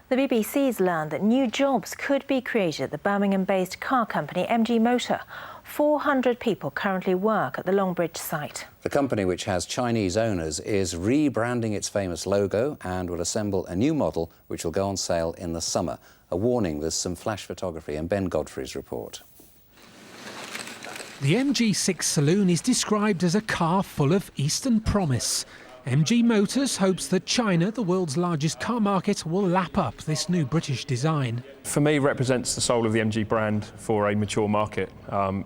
The BBC's learned that new jobs could be created at the Birmingham-based car company MG Motor. 400 people currently work at the Longbridge site. The company, which has Chinese owners, is rebranding its famous logo and will assemble a new model which will go on sale in the summer. A warning, there's some flash photography in Ben Godfrey's report. The MG6 Saloon is described as a car full of Eastern promise. MG Motors hopes that China, the world's largest car market, will lap up this new British design. For me, it represents the soul of the MG brand for a mature market.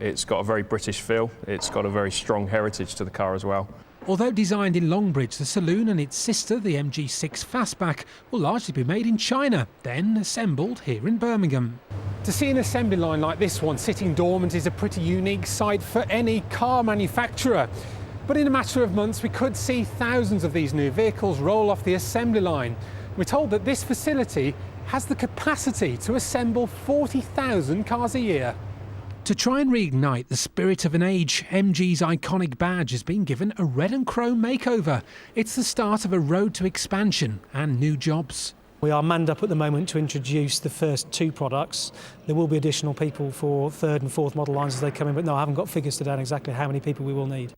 It's got a very British feel. It's got a very strong heritage to the car as well. Although designed in Longbridge, the Saloon and its sister, the MG6 Fastback, will largely be made in China, then assembled here in Birmingham. To see an assembly line like this one sitting dormant is a pretty unique sight for any car manufacturer. But in a matter of months, we could see thousands of these new vehicles roll off the assembly line. We're told that this facility has the capacity to assemble 40,000 cars a year. To try and reignite the spirit of an age, MG's iconic badge has been given a red and chrome makeover. It's the start of a road to expansion and new jobs. We are manned up at the moment to introduce the first two products. There will be additional people for third and fourth model lines as they come in, but no, I haven't got figures to down exactly how many people we will need.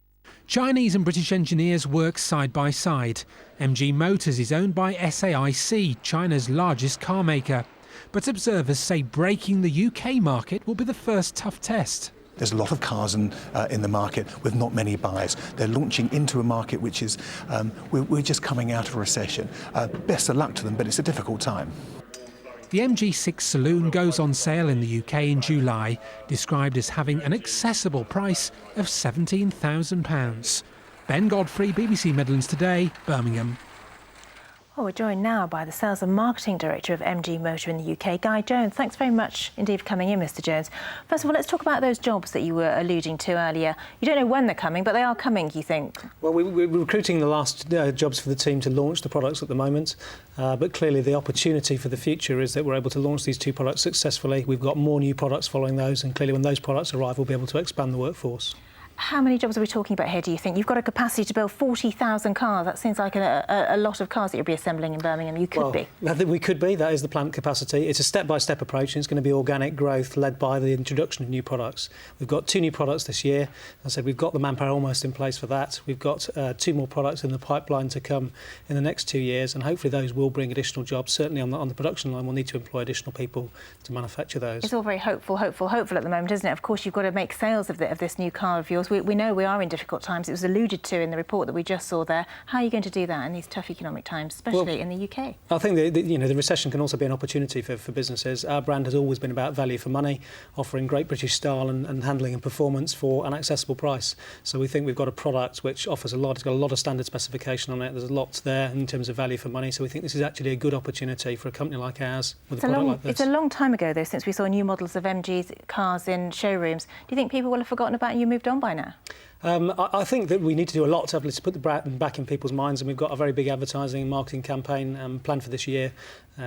Chinese and British engineers work side by side. MG Motors is owned by SAIC, China's largest car maker. But observers say breaking the UK market will be the first tough test. There's a lot of cars in the market with not many buyers. They're launching into a market which is, we're just coming out of a recession. Best of luck to them, but it's a difficult time. The MG6 Saloon goes on sale in the UK in July, described as having an accessible price of £17,000. Ben Godfrey, BBC Midlands Today, Birmingham. Well, we're joined now by the Sales and Marketing Director of MG Motor in the UK, Guy Jones. Thanks very much indeed for coming in, Mr Jones. First of all, let's talk about those jobs that you were alluding to earlier. You don't know when they're coming, but they are coming, you think? Well, we're recruiting the last jobs for the team to launch the products at the moment, but clearly the opportunity for the future is that we're able to launch these two products successfully. We've got more new products following those, and clearly when those products arrive, we'll be able to expand the workforce. How many jobs are we talking about here, do you think? You've got a capacity to build 40,000 cars. That seems like a lot of cars that you'll be assembling in Birmingham. You could be. I think we could be. That is the plant capacity. It's a step-by-step approach, and it's going to be organic growth led by the introduction of new products. We've got two new products this year. As I said, we've got the manpower almost in place for that. We've got two more products in the pipeline to come in the next 2 years, and hopefully those will bring additional jobs. Certainly on the production line, we'll need to employ additional people to manufacture those. It's all very hopeful at the moment, isn't it? Of course, you've got to make sales of this new car of yours. We know we are in difficult times. It was alluded to in the report that we just saw there. How are you going to do that in these tough economic times, especially in the UK? I think the recession can also be an opportunity for businesses. Our brand has always been about value for money, offering great British style and handling and performance for an accessible price. So we think we've got a product which offers a lot. It's got a lot of standard specification on it. There's a lot there in terms of value for money. So we think this is actually a good opportunity for a company like ours with a product like this. It's a long time ago, though, since we saw new models of MG's cars in showrooms. Do you think people will have forgotten about you, moved on by now? I think that we need to do a lot to put the brand back in people's minds, and we've got a very big advertising and marketing campaign planned for this year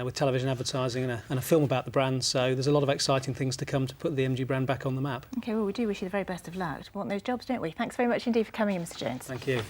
with television advertising and a film about the brand. So there's a lot of exciting things to come to put the MG brand back on the map. OK, well, we do wish you the very best of luck. We want those jobs, don't we? Thanks very much indeed for coming in, Mr Jones. Thank you.